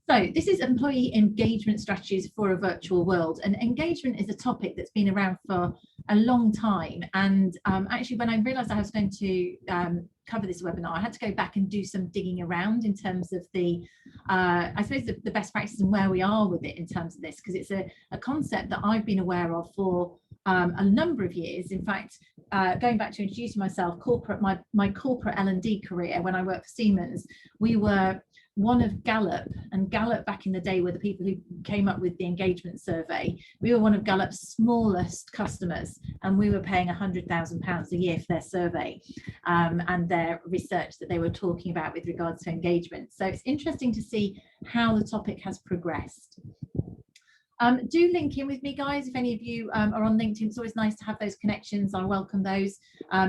So this is employee engagement strategies for a virtual world, and engagement is a topic that's been around for a long time. And actually, when I realized I was going to cover this webinar, I had to go back and do some digging around in terms of the I suppose the best practices and where we are with it in terms of this, because it's a concept that I've been aware of for a number of years. In fact, going back to introducing myself, my corporate L&D career, when I worked for Siemens, we were one of Gallup, and Gallup back in the day were the people who came up with the engagement survey. We were one of Gallup's smallest customers, and we were paying £100,000 a year for their survey and their research that they were talking about with regards to engagement. So it's interesting to see how the topic has progressed. Do link in with me, guys. If any of you are on LinkedIn, it's always nice to have those connections. I welcome those.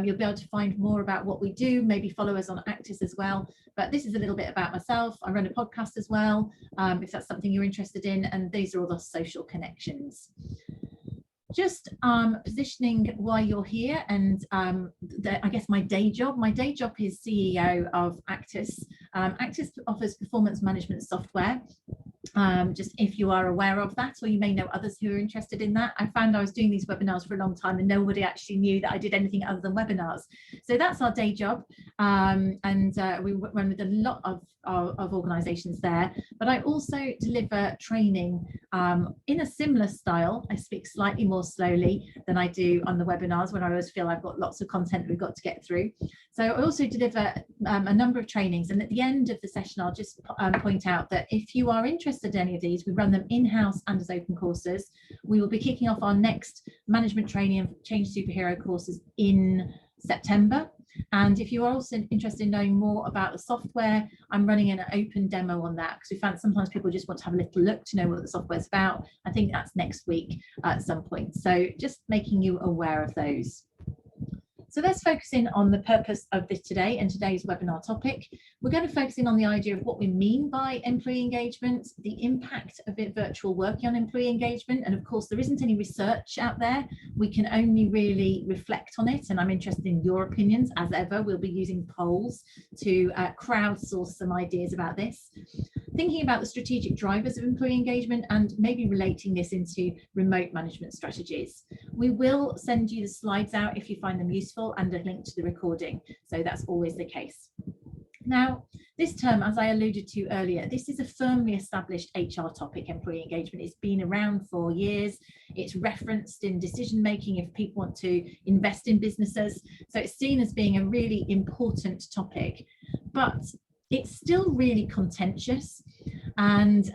You'll be able to find more about what we do, maybe follow us on Actus as well. But this is a little bit about myself. I run a podcast as well, if that's something you're interested in, and these are all the social connections. Just positioning why you're here, and I guess my day job is CEO of Actus. Actus offers performance management software. Just if you are aware of that, or you may know others who are interested in that. I found I was doing these webinars for a long time and nobody actually knew that I did anything other than webinars. So that's our day job, and we run with a lot of organisations there. But I also deliver training in a similar style. I speak slightly more slowly than I do on the webinars when I always feel I've got lots of content we've got to get through. So I also deliver a number of trainings, and at the end of the session I'll just point out that if you are interested in any of these, we run them in-house and as open courses. We will be kicking off our next management training and change superhero courses in September. And if you are also interested in knowing more about the software, I'm running an open demo on that, because we found sometimes people just want to have a little look to know what the software is about. I think that's next week at some point. So just making you aware of those. So let's focus in on the purpose of this today and today's webinar topic. We're going to focus in on the idea of what we mean by employee engagement, the impact of virtual working on employee engagement. And of course, there isn't any research out there. We can only really reflect on it. And I'm interested in your opinions. As ever, we'll be using polls to crowdsource some ideas about this. Thinking about the strategic drivers of employee engagement and maybe relating this into remote management strategies. We will send you the slides out if you find them useful, and a link to the recording. So that's always the case. Now, this term, as I alluded to earlier, this is a firmly established HR topic, employee engagement. It's been around for years. It's referenced in decision making if people want to invest in businesses. So it's seen as being a really important topic, but it's still really contentious. And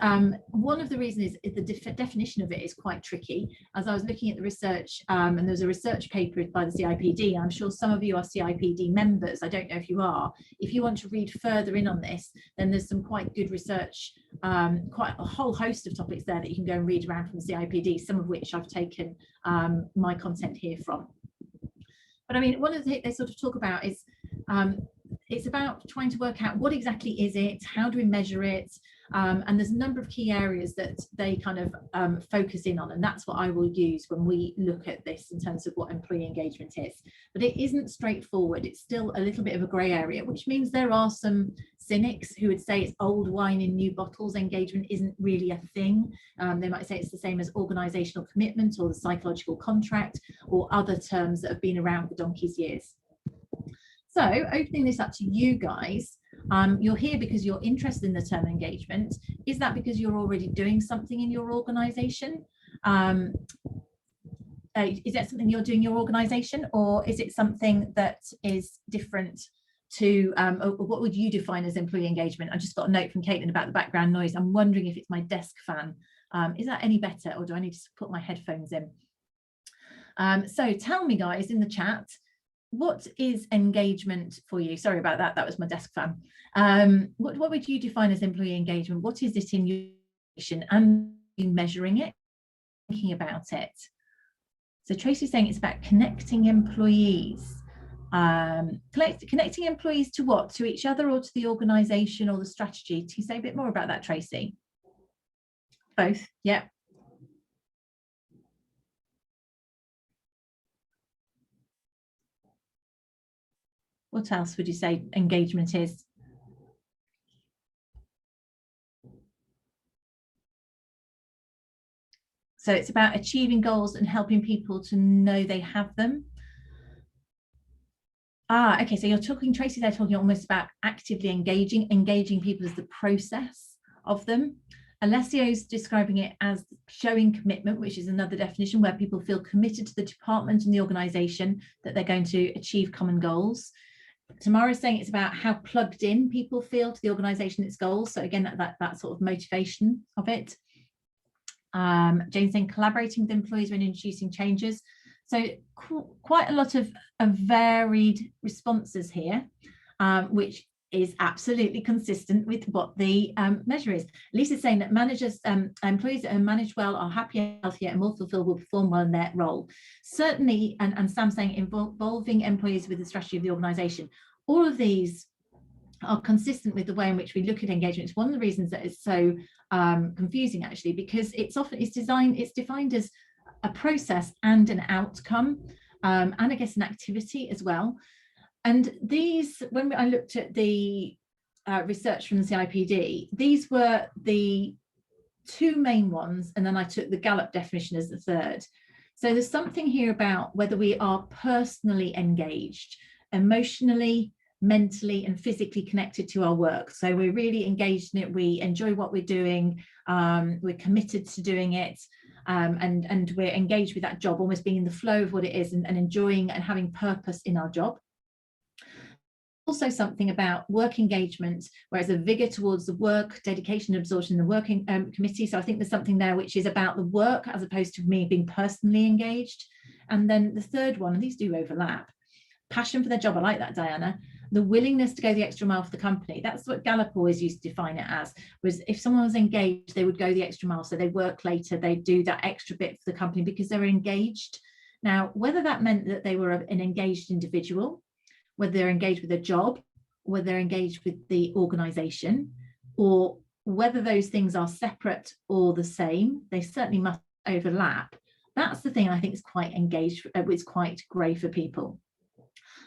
one of the reasons is the definition of it is quite tricky. As I was looking at the research, and there was a research paper by the CIPD, I'm sure some of you are CIPD members. I don't know if you are. If you want to read further in on this, then there's some quite good research, quite a whole host of topics there that you can go and read around from the CIPD, some of which I've taken my content here from. But I mean, one of the things they sort of talk about is it's about trying to work out what exactly is it, how do we measure it, and there's a number of key areas that they kind of focus in on, and that's what I will use when we look at this in terms of what employee engagement is. But it isn't straightforward. It's still a little bit of a grey area, which means there are some cynics who would say it's old wine in new bottles. Engagement isn't really a thing. They might say it's the same as organisational commitment or the psychological contract or other terms that have been around for donkey's years. So opening this up to you guys, you're here because you're interested in the term engagement. Is that because you're already doing something in your organisation? Is that something you're doing in your organisation, or is it something that is different to, what would you define as employee engagement? I just got a note from Caitlin about the background noise. I'm wondering if it's my desk fan. Is that any better, or do I need to put my headphones in? So tell me, guys, in the chat, what is engagement for you? Sorry about that, that was my desk fan. What would you define as employee engagement? What is it in your organization, and are you measuring it, thinking about it? So Tracy's saying it's about connecting employees. Connecting employees to what? To each other, or to the organisation, or the strategy? Can you say a bit more about that, Tracy? Both, yeah. What else would you say engagement is? So it's about achieving goals and helping people to know they have them. Okay, so you're talking, Tracy, they're talking almost about actively engaging people as the process of them. Alessio's describing it as showing commitment, which is another definition where people feel committed to the department and the organisation that they're going to achieve common goals. Tamara's saying it's about how plugged in people feel to the organisation, its goals. So again, that sort of motivation of it. Jane's saying collaborating with employees when introducing changes. So quite a lot of varied responses here, which is absolutely consistent with what the measure is. Lisa's saying that managers, employees that are managed well are happier, healthier, and more fulfilled, will perform well in their role. Certainly, and Sam's saying involving employees with the strategy of the organisation. All of these are consistent with the way in which we look at engagement. It's one of the reasons that it's so confusing, actually, because it's defined as a process and an outcome, and I guess an activity as well. And these, when I looked at the research from the CIPD, these were the two main ones, and then I took the Gallup definition as the third. So there's something here about whether we are personally engaged, emotionally, mentally, and physically connected to our work. So we're really engaged in it, we enjoy what we're doing, we're committed to doing it, and we're engaged with that job, almost being in the flow of what it is, and enjoying and having purpose in our job. Also something about work engagement, whereas a vigor towards the work, dedication, and absorption in the working committee. So I think there's something there which is about the work as opposed to me being personally engaged. And then the third one, and these do overlap, passion for their job. I like that, Diana. The willingness to go the extra mile for the company. That's what Gallup always used to define it as, was if someone was engaged, they would go the extra mile. So they work later, they do that extra bit for the company because they're engaged. Now, whether that meant that they were an engaged individual, whether they're engaged with a job, whether they're engaged with the organisation, or whether those things are separate or the same, they certainly must overlap. That's the thing I think is quite engaged, it's quite grey for people.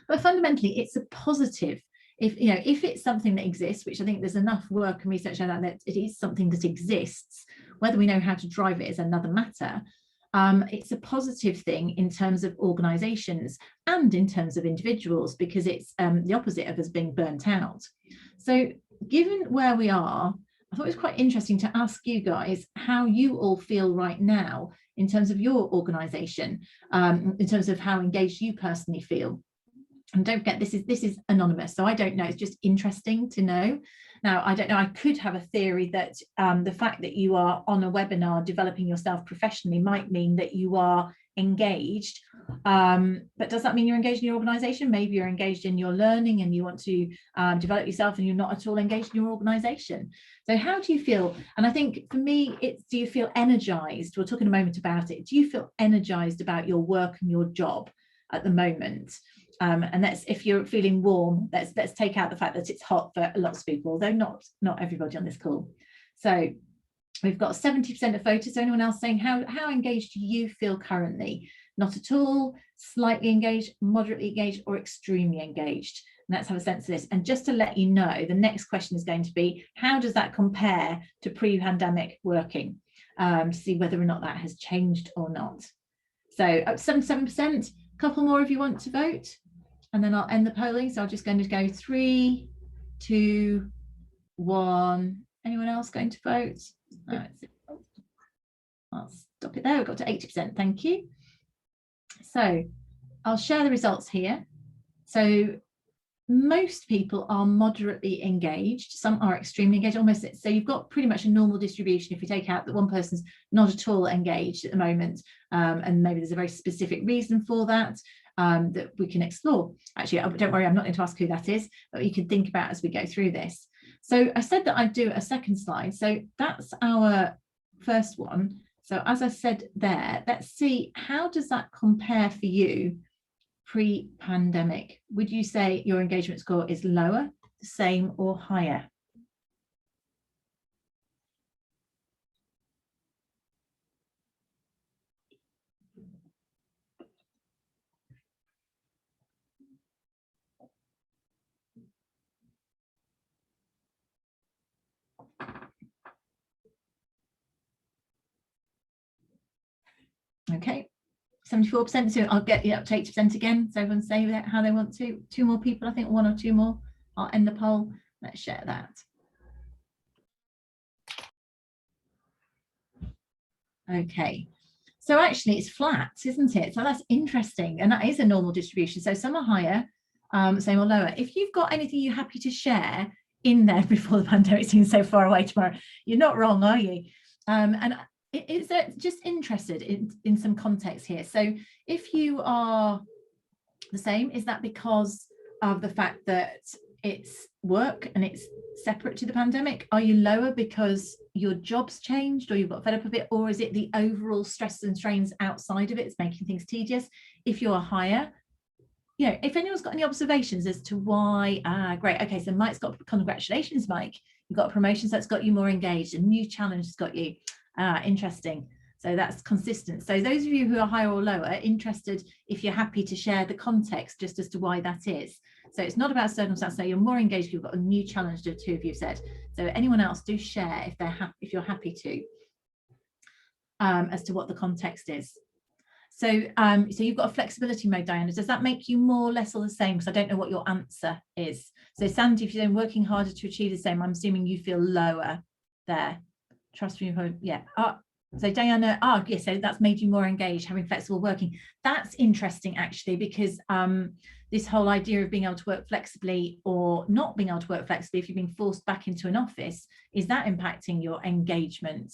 But fundamentally, it's a positive. If it's something that exists, which I think there's enough work and research on that it is something that exists, whether we know how to drive it is another matter. It's a positive thing in terms of organisations and in terms of individuals, because it's the opposite of us being burnt out. So given where we are, I thought it was quite interesting to ask you guys how you all feel right now in terms of your organisation, in terms of how engaged you personally feel. And don't forget, this is anonymous, so I don't know. It's just interesting to know. Now, I don't know, I could have a theory that the fact that you are on a webinar developing yourself professionally might mean that you are engaged. But does that mean you're engaged in your organisation? Maybe you're engaged in your learning and you want to develop yourself and you're not at all engaged in your organisation. So how do you feel? And I think for me, it's, do you feel energised? We'll talk in a moment about it. Do you feel energised about your work and your job at the moment? And that's, if you're feeling warm, let's take out the fact that it's hot for lots of people, though not everybody on this call. So we've got 70% of voters. So anyone else saying how engaged do you feel currently? Not at all, slightly engaged, moderately engaged, or extremely engaged? And let's have a sense of this. And just to let you know, the next question is going to be, how does that compare to pre-pandemic working? To see whether or not that has changed or not. So 77%, a couple more if you want to vote. And then I'll end the polling. So I'm just going to go 3, 2, 1. Anyone else going to vote? No, I'll stop it there. We've got to 80%. Thank you. So I'll share the results here. So most people are moderately engaged. Some are extremely engaged, almost. So you've got pretty much a normal distribution if you take out that one person's not at all engaged at the moment, and maybe there's a very specific reason for that. That we can explore. Actually, don't worry, I'm not going to ask who that is, but you can think about as we go through this. So I said that I'd do a second slide. So that's our first one. So as I said there, let's see, how does that compare for you pre-pandemic? Would you say your engagement score is lower, the same, or higher? Okay, 74%. So I'll get you up to 80% again. So everyone say that how they want to. 2 more people, I think, 1 or 2 more. I'll end the poll. Let's share that. Okay, so actually it's flat, isn't it? So that's interesting, and that is a normal distribution. So some are higher, some are lower. If you've got anything you're happy to share in there before the pandemic seems so far away tomorrow, you're not wrong, are you? And it's just interested in some context here. So if you are the same, is that because of the fact that it's work and it's separate to the pandemic? Are you lower because your job's changed or you've got fed up of it, or is it the overall stresses and strains outside of it that's making things tedious? If you're higher, you know, if anyone's got any observations as to why, great, okay, so Mike's got, congratulations, Mike, you've got a promotion, so that's got you more engaged, a new challenge has got you, interesting. So that's consistent. So those of you who are higher or lower, interested if you're happy to share the context just as to why that is. So it's not about circumstance. So you're more engaged. You've got a new challenge. The 2 of you said. So anyone else, do share if they're happy, if you're happy to, as to what the context is. So so you've got a flexibility mode, Diana. Does that make you more, less, or the same? Because I don't know what your answer is. So Sandy, if you're working harder to achieve the same, I'm assuming you feel lower there. Trust me, yeah. So Diana, yes, so that's made you more engaged, having flexible working. That's interesting, actually, because this whole idea of being able to work flexibly or not being able to work flexibly, if you're being forced back into an office, is that impacting your engagement?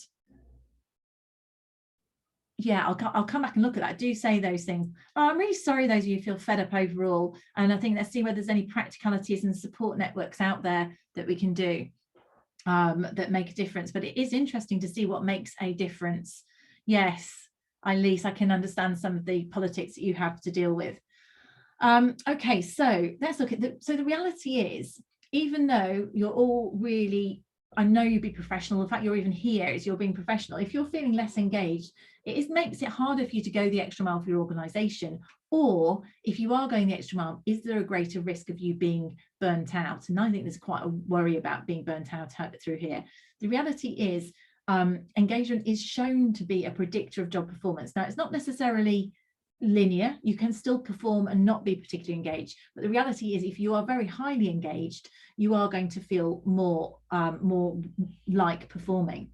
Yeah, I'll come back and look at that. Do say those things. I'm really sorry those of you feel fed up overall. And I think let's see whether there's any practicalities and support networks out there that we can do. That make a difference, but it is interesting to see what makes a difference. Yes, Elise, I can understand some of the politics that you have to deal with. Okay, so let's look at the reality is, even though you're all really, I know you'd be professional, the fact you're even here is you're being professional. If you're feeling less engaged, makes it harder for you to go the extra mile for your organization. Or if you are going the extra mile, is there a greater risk of you being burnt out? And I think there's quite a worry about being burnt out through here. The reality is engagement is shown to be a predictor of job performance. Now, it's not necessarily linear. You can still perform and not be particularly engaged. But the reality is, if you are very highly engaged, you are going to feel more like performing.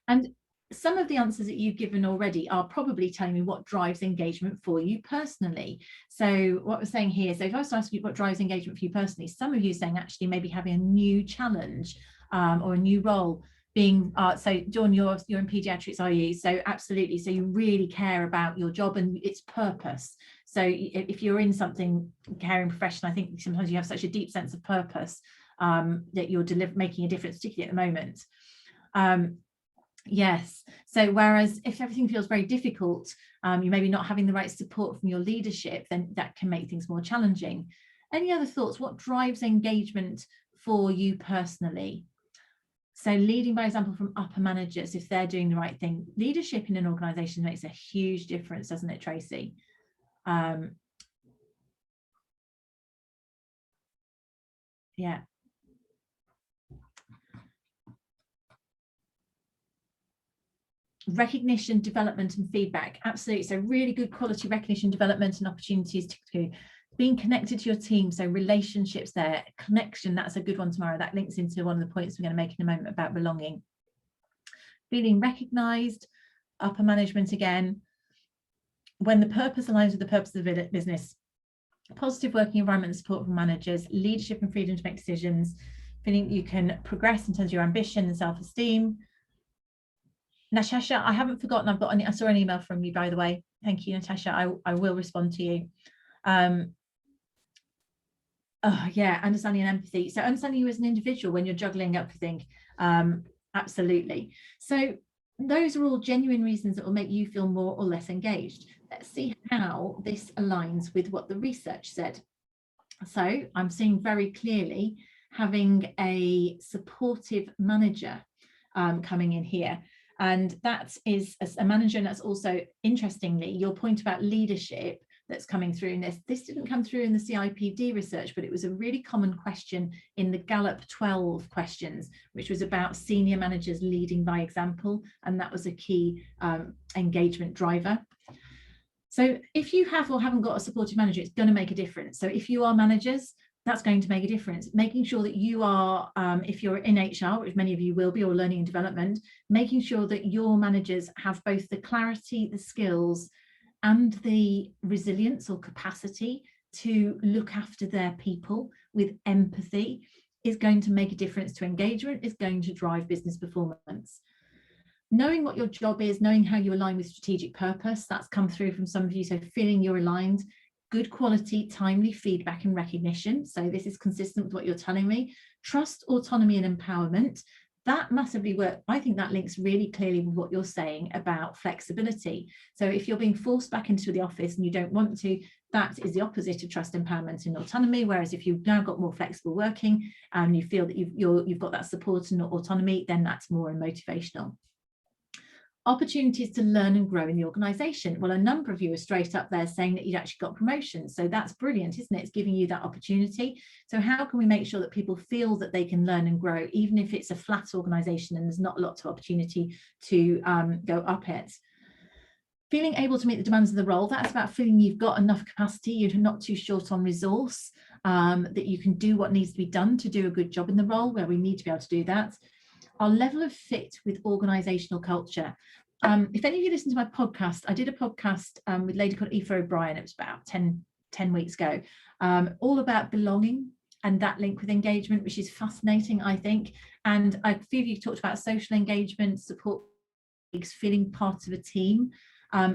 And some of the answers that you've given already are probably telling me what drives engagement for you personally. So what we're saying here, so if I was to ask you what drives engagement for you personally, some of you are saying actually maybe having a new challenge or a new role, being so Dawn, you're in pediatrics, are you? So absolutely, so you really care about your job and its purpose. So if you're in something caring profession, I think sometimes you have such a deep sense of purpose that you're making a difference, particularly at the moment. Yes, so whereas if everything feels very difficult, you maybe not having the right support from your leadership, then that can make things more challenging. Any other thoughts? What drives engagement for you personally? So leading by example from upper managers, if they're doing the right thing. Leadership in an organization makes a huge difference, doesn't it, Tracy? Yeah. Recognition, development, and feedback. Absolutely. So really good quality recognition, development, and opportunities to being connected to your team. So relationships there, connection, that's a good one tomorrow. That links into one of the points we're going to make in a moment about belonging. Feeling recognized, upper management again. When the purpose aligns with the purpose of the business. Positive working environment and support from managers, leadership and freedom to make decisions, feeling you can progress in terms of your ambition and self-esteem. Natasha, I haven't forgotten, I saw an email from you, by the way. Thank you, Natasha. I will respond to you. Oh yeah, understanding and empathy. So understanding you as an individual when you're juggling everything. Absolutely. So those are all genuine reasons that will make you feel more or less engaged. Let's see how this aligns with what the research said. So I'm seeing very clearly having a supportive manager coming in here. And that is a manager, and that's also, interestingly, your point about leadership, that's coming through in this. This didn't come through in the CIPD research, but it was a really common question in the Gallup 12 questions, which was about senior managers leading by example, and that was a key engagement driver. So if you have or haven't got a supportive manager, it's going to make a difference. So if you are managers, that's going to make a difference. Making sure that you are, if you're in HR, which many of you will be, or learning and development, making sure that your managers have both the clarity, the skills, and the resilience or capacity to look after their people with empathy is going to make a difference to engagement, is going to drive business performance. Knowing what your job is, knowing how you align with strategic purpose, that's come through from some of you, so feeling you're aligned. Good quality, timely feedback and recognition. So this is consistent with what you're telling me. Trust, autonomy and empowerment. That massively works. I think that links really clearly with what you're saying about flexibility. So if you're being forced back into the office and you don't want to, that is the opposite of trust, empowerment and autonomy. Whereas if you've now got more flexible working and you feel that you've got that support and autonomy, then that's more motivational. Opportunities to learn and grow in the organisation. Well, a number of you are straight up there saying that you'd actually got promotions. So that's brilliant, isn't it? It's giving you that opportunity. So how can we make sure that people feel that they can learn and grow, even if it's a flat organisation and there's not a lot of opportunity to go up it? Feeling able to meet the demands of the role. That's about feeling you've got enough capacity, you're not too short on resource, that you can do what needs to be done to do a good job in the role where we need to be able to do that. Our level of fit with organisational culture. If any of you listen to my podcast, I did a podcast with a lady called Aoife O'Brien. It was about 10 weeks ago, all about belonging and that link with engagement, which is fascinating, I think. And a few of you talked about social engagement, support, feeling part of a team.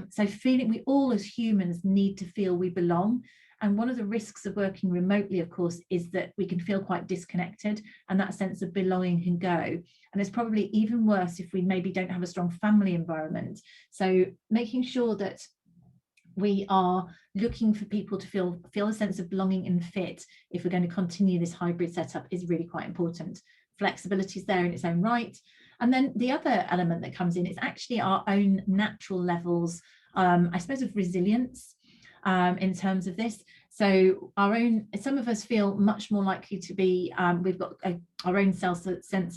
So feeling we all as humans need to feel we belong. And one of the risks of working remotely, of course, is that we can feel quite disconnected and that sense of belonging can go. And it's probably even worse if we maybe don't have a strong family environment. So making sure that we are looking for people to feel a sense of belonging and fit if we're going to continue this hybrid setup is really quite important. Flexibility is there in its own right. And then the other element that comes in is actually our own natural levels, I suppose, of resilience. In terms of this, so some of us feel much more likely to be, we've got our own sense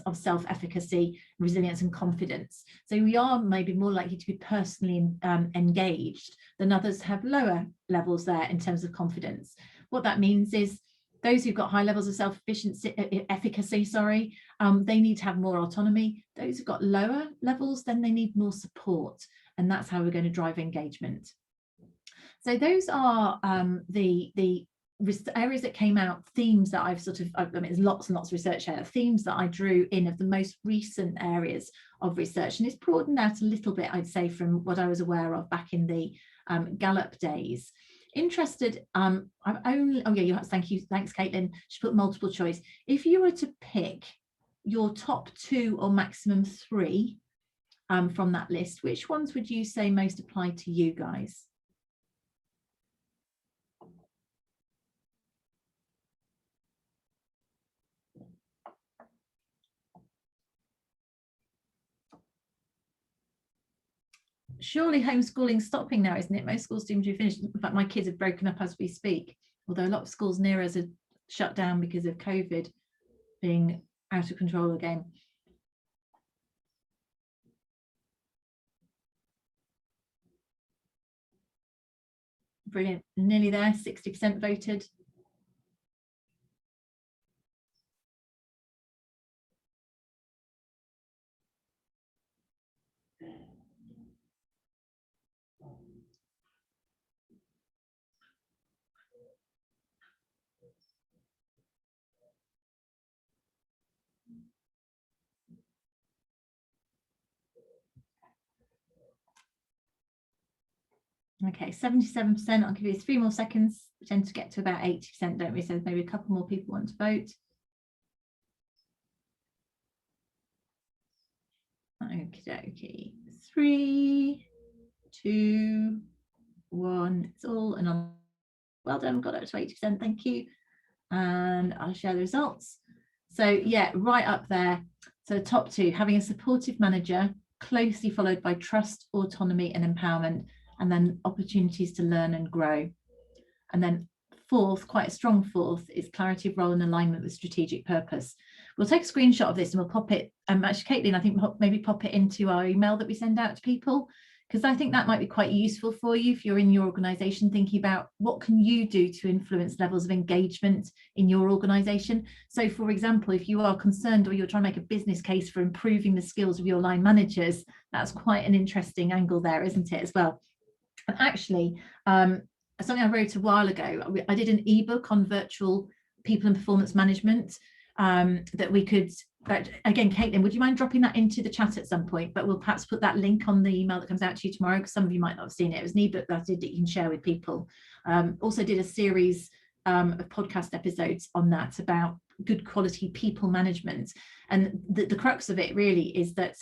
of self-efficacy, resilience and confidence. So we are maybe more likely to be personally engaged than others have lower levels there in terms of confidence. What that means is those who've got high levels of efficacy, they need to have more autonomy. Those who've got lower levels, then they need more support. And that's how we're going to drive engagement. So those are the areas that came out, themes that I've there's lots and lots of research here, themes that I drew in of the most recent areas of research. And it's broadened out a little bit, I'd say, from what I was aware of back in the Gallup days. Interested, thank you, thanks Caitlin, she put multiple choice. If you were to pick your top 2 or maximum 3 from that list, which ones would you say most apply to you guys? Surely homeschooling's stopping now, isn't it? Most schools seem to be finished. In fact, my kids have broken up as we speak, although a lot of schools near us are shut down because of COVID being out of control again. Brilliant. Nearly there, 60% voted. Okay, 77%. I'll give you 3 more seconds. We tend to get to about 80%, don't we? So maybe a couple more people want to vote. Okie dokie. 3, 2, 1. It's all anonymous. Well done, got up to 80%. Thank you. And I'll share the results. So yeah, right up there. So the top 2, having a supportive manager, closely followed by trust, autonomy and empowerment, and then opportunities to learn and grow. And then fourth, quite a strong fourth, is clarity of role and alignment with strategic purpose. We'll take a screenshot of this and we'll pop it, actually Caitlin, I think maybe pop it into our email that we send out to people, because I think that might be quite useful for you if you're in your organisation thinking about what can you do to influence levels of engagement in your organisation. So for example, if you are concerned or you're trying to make a business case for improving the skills of your line managers, that's quite an interesting angle there, isn't it, as well? And actually, something I wrote a while ago, I did an ebook on virtual people and performance management that we could, again, Caitlin, would you mind dropping that into the chat at some point? But we'll perhaps put that link on the email that comes out to you tomorrow, because some of you might not have seen it. It was an ebook that I did that you can share with people. Also did a series of podcast episodes on that about good quality people management. And the crux of it really is that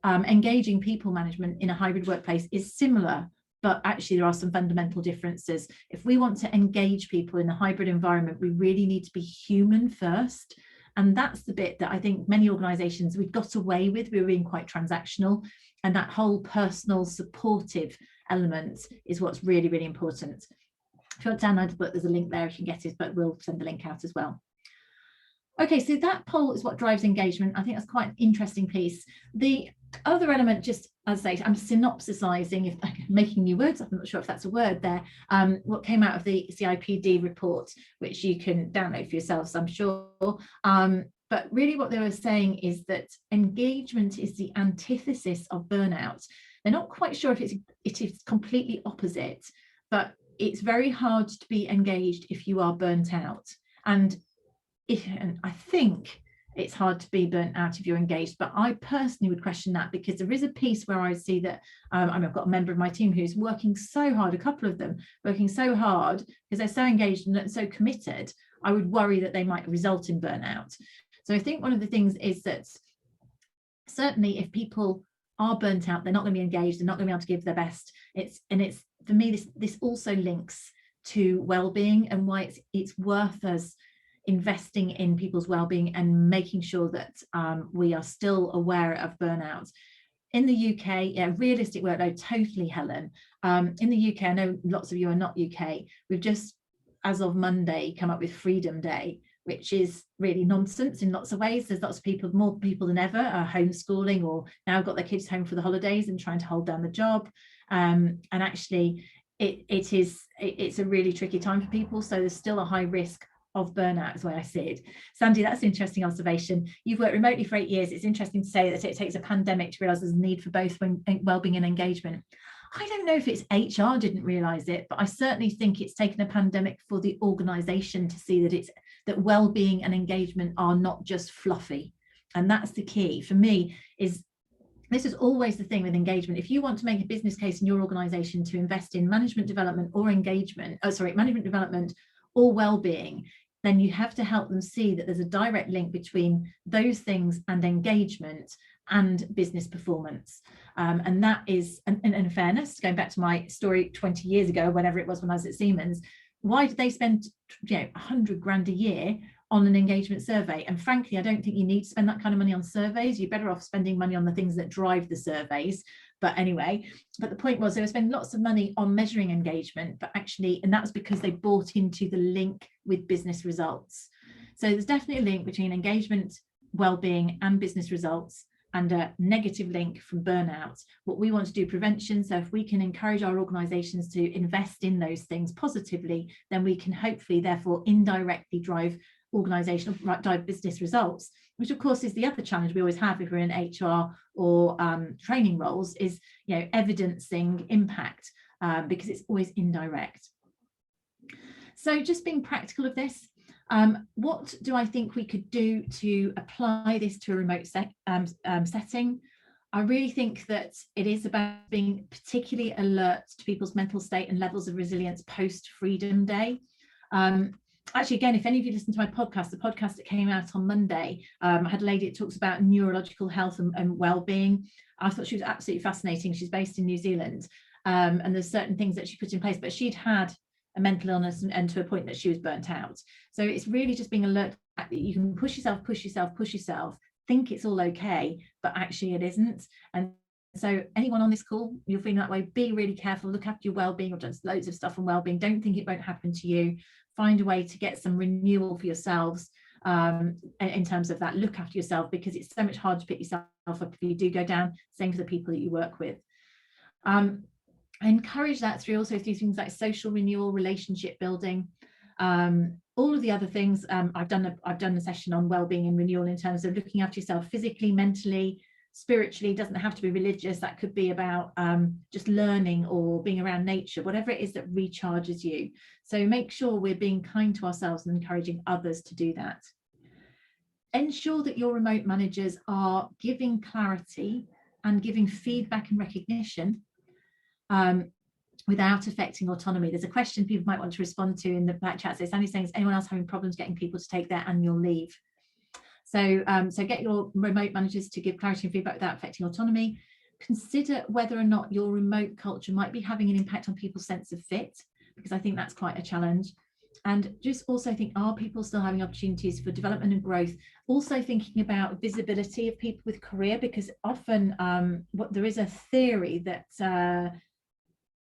engaging people management in a hybrid workplace is similar, but actually there are some fundamental differences. If we want to engage people in a hybrid environment, we really need to be human first. And that's the bit that I think many organizations we've got away with. We're being quite transactional, and that whole personal supportive element is what's really, really important. If you want to download the book, there's a link there if you can get it, but we'll send the link out as well. Okay, so that poll is what drives engagement. I think that's quite an interesting piece. The other element, just as I say, I'm synopsisizing, if I'm making new words, I'm not sure if that's a word there, what came out of the e-PDR report, which you can download for yourselves, I'm sure. But really what they were saying is that engagement is the antithesis of burnout. They're not quite sure if it is completely opposite, but it's very hard to be engaged if you are burnt out. And I think it's hard to be burnt out if you're engaged, but I personally would question that, because there is a piece where I see that I've got a member of my team who's working so hard, a couple of them working so hard because they're so engaged and so committed. I would worry that they might result in burnout. So I think one of the things is that certainly if people are burnt out, they're not going to be engaged, they're not going to be able to give their best. It's for me, this also links to well-being and why it's worth us investing in people's well-being and making sure that we are still aware of burnout. In the UK, yeah, realistic workload, totally, Helen. In the UK, I know lots of you are not UK. We've just, as of Monday, come up with Freedom Day, which is really nonsense in lots of ways. There's lots of people, more people than ever, are homeschooling or now got their kids home for the holidays and trying to hold down the job. And actually, it's a really tricky time for people. So there's still a high risk of burnout, is the way I see it. Sandy, that's an interesting observation. You've worked remotely for 8 years. It's interesting to say that it takes a pandemic to realise there's a need for both wellbeing and engagement. I don't know if it's HR didn't realise it, but I certainly think it's taken a pandemic for the organisation to see that wellbeing and engagement are not just fluffy. And that's the key for me. This is always the thing with engagement. If you want to make a business case in your organisation to invest in management development or management development or well-being, then you have to help them see that there's a direct link between those things and engagement and business performance. And that is, and in fairness, going back to my story 20 years ago, whenever it was when I was at Siemens, why did they spend 100 grand a year on an engagement survey? And frankly, I don't think you need to spend that kind of money on surveys. You're better off spending money on the things that drive the surveys. But anyway, but the point was they were spending lots of money on measuring engagement, but actually, and that was because they bought into the link with business results. So there's definitely a link between engagement, well-being and business results, and a negative link from burnout. What we want to do prevention. So if we can encourage our organizations to invest in those things positively, then we can hopefully therefore indirectly drive business results, which of course is the other challenge we always have if we're in HR or training roles, is evidencing impact because it's always indirect. So just being practical of this, what do I think we could do to apply this to a remote setting? I really think that it is about being particularly alert to people's mental state and levels of resilience post Freedom Day. Actually, again, if any of you listen to my podcast, the podcast that came out on Monday, I had a lady that talks about neurological health and well-being. I thought she was absolutely fascinating. She's based in New Zealand, and there's certain things that she put in place, but she'd had a mental illness and to a point that she was burnt out. So it's really just being alert that you can push yourself, think it's all okay, but actually it isn't. And so anyone on this call, you're feeling that way, be really careful, look after your well-being. I've done loads of stuff on well-being. Don't think it won't happen to you. Find a way to get some renewal for yourselves in terms of that. Look after yourself, because it's so much harder to pick yourself up if you do go down. Same for the people that you work with. Encourage that through things like social renewal, relationship building, all of the other things. I've done a session on well-being and renewal in terms of looking after yourself physically, mentally, spiritually. It doesn't have to be religious. That could be about just learning or being around nature, whatever it is that recharges you. So make sure we're being kind to ourselves and encouraging others to do that. Ensure that your remote managers are giving clarity and giving feedback and recognition without affecting autonomy. There's a question people might want to respond to in the back chat. So Sandy's saying, is anyone else having problems getting people to take their annual leave? So get your remote managers to give clarity and feedback without affecting autonomy. Consider whether or not your remote culture might be having an impact on people's sense of fit, because I think that's quite a challenge. And just also think, are people still having opportunities for development and growth? Also thinking about visibility of people with career, because often there is a theory that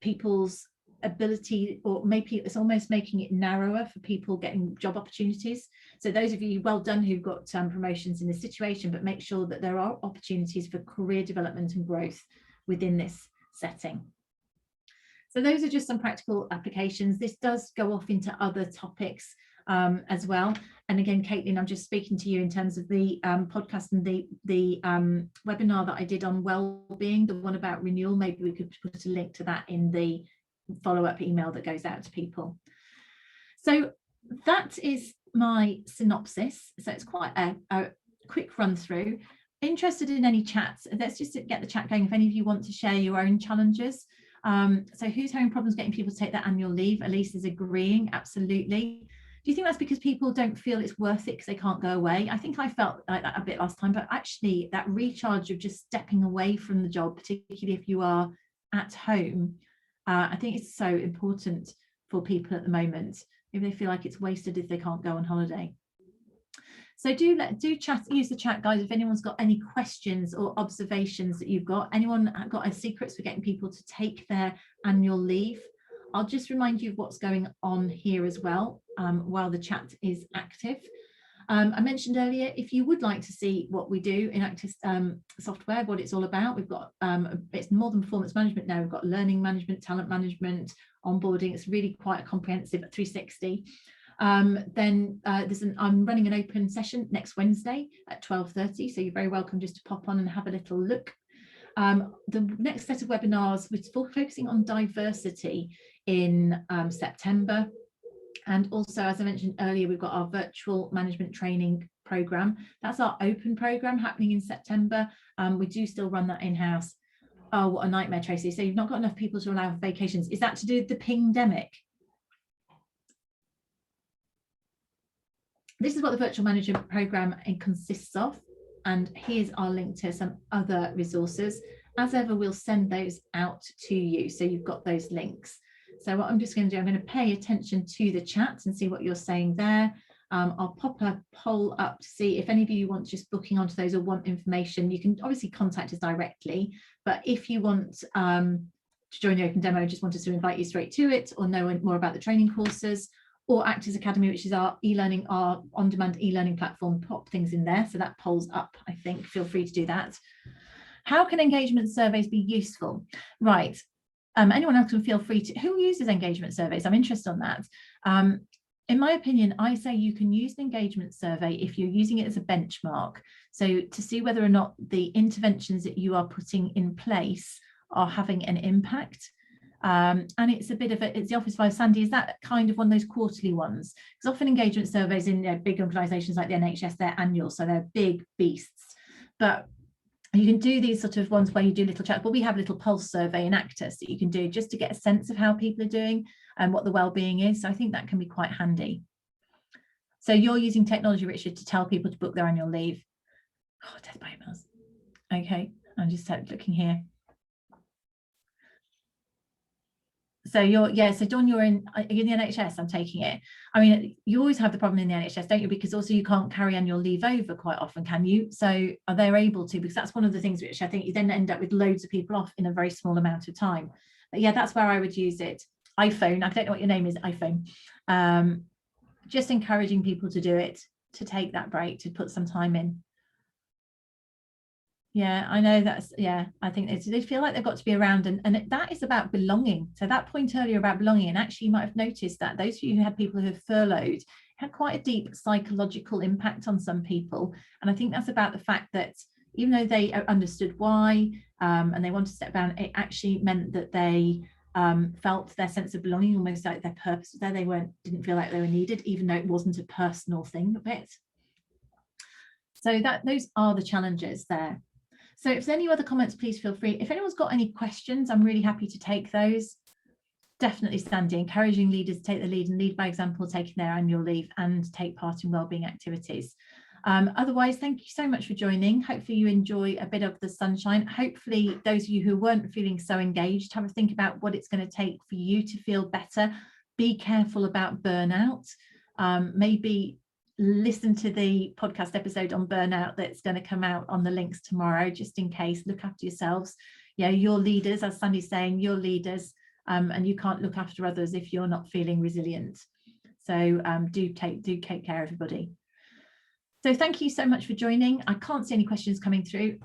people's ability, or maybe it's almost making it narrower for people getting job opportunities. So those of you, well done, who've got promotions in this situation, but make sure that there are opportunities for career development and growth within this setting. So those are just some practical applications. This does go off into other topics as well. And again, Caitlin, I'm just speaking to you in terms of the podcast and the webinar that I did on well-being, the one about renewal. Maybe we could put a link to that in the follow-up email that goes out to people. So that is my synopsis. So it's quite a quick run through. Interested in any chats? Let's just get the chat going if any of you want to share your own challenges. So who's having problems getting people to take their annual leave? Elise is agreeing, absolutely. Do you think that's because people don't feel it's worth it because they can't go away? I think I felt like that a bit last time, but actually that recharge of just stepping away from the job, particularly if you are at home, I think it's so important for people at the moment, if they feel like it's wasted if they can't go on holiday. So do chat, use the chat, guys, if anyone's got any questions or observations that you've got. Anyone got any secrets for getting people to take their annual leave? I'll just remind you of what's going on here as well while the chat is active. I mentioned earlier, if you would like to see what we do in Actus software, what it's all about, we've got, it's more than performance management now. We've got learning management, talent management, onboarding. It's really quite a comprehensive 360. Then I'm running an open session next Wednesday at 12:30, so you're very welcome just to pop on and have a little look. The next set of webinars, we're focusing on diversity in September. And also, as I mentioned earlier, we've got our virtual management training program. That's our open program happening in September. We do still run that in-house. Oh, what a nightmare, Tracy. So you've not got enough people to allow vacations. Is that to do with the pingdemic? This is what the virtual management program consists of. And here's our link to some other resources. As ever, we'll send those out to you, so you've got those links. So what I'm just going to do, I'm going to pay attention to the chat and see what you're saying there. I'll pop a poll up to see if any of you want just booking onto those or want information. You can obviously contact us directly, but if you want to join the open demo, just want us to invite you straight to it, or know more about the training courses, or Actus Academy, which is our e-learning, our on-demand e-learning platform, pop things in there. So that polls up, I think. Feel free to do that. How can engagement surveys be useful? Right. Anyone else can feel free to. Who uses engagement surveys? I'm interested on that. In my opinion, I say you can use an engagement survey if you're using it as a benchmark. So to see whether or not the interventions that you are putting in place are having an impact. And it's a bit of a, it's the Office 5. Sandy, is that kind of one of those quarterly ones? Because often engagement surveys in big organisations like the NHS, they're annual, so they're big beasts. But you can do these sort of ones where you do little chats. But we have a little pulse survey in Actus that you can do just to get a sense of how people are doing and what the well-being is. So I think that can be quite handy. So you're using technology, Richard, to tell people to book their annual leave. Oh, death by emails. Okay, I'm just looking here. So so Dawn, you're in the NHS, I'm taking it. I mean, you always have the problem in the NHS, don't you? Because also you can't carry annual leave over quite often, can you? So are they able to? Because that's one of the things which I think you then end up with loads of people off in a very small amount of time. But yeah, that's where I would use it. iPhone, I don't know what your name is, iPhone. Just encouraging people to do it, to take that break, to put some time in. Yeah, I know I think they feel like they've got to be around, and that is about belonging. So that point earlier about belonging, and actually you might have noticed that those of you who had people who have furloughed had quite a deep psychological impact on some people. And I think that's about the fact that even though they understood why and they wanted to step down, it actually meant that they felt their sense of belonging, almost like their purpose was there. They didn't feel like they were needed, even though it wasn't a personal thing a bit. So those are the challenges there. So if there's any other comments, please feel free. If anyone's got any questions, I'm really happy to take those. Definitely, Sandy, encouraging leaders to take the lead and lead by example, taking their annual leave and take part in wellbeing activities. Otherwise, thank you so much for joining. Hopefully you enjoy a bit of the sunshine. Hopefully those of you who weren't feeling so engaged, have a think about what it's going to take for you to feel better. Be careful about burnout. Maybe listen to the podcast episode on burnout that's going to come out on the links tomorrow, just in case. Look after yourselves. Yeah, you're leaders, as Sandy's saying, you're leaders, and you can't look after others if you're not feeling resilient. So do take care, everybody. So thank you so much for joining. I can't see any questions coming through.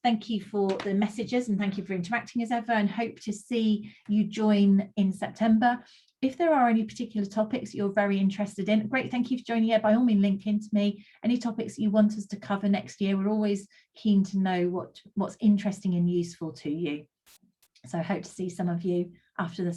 Thank you for the messages and thank you for interacting as ever, and hope to see you join in September. If there are any particular topics you're very interested in, great, thank you for joining. Yeah, by all means, link into me. Any topics you want us to cover next year, we're always keen to know what's interesting and useful to you. So I hope to see some of you after the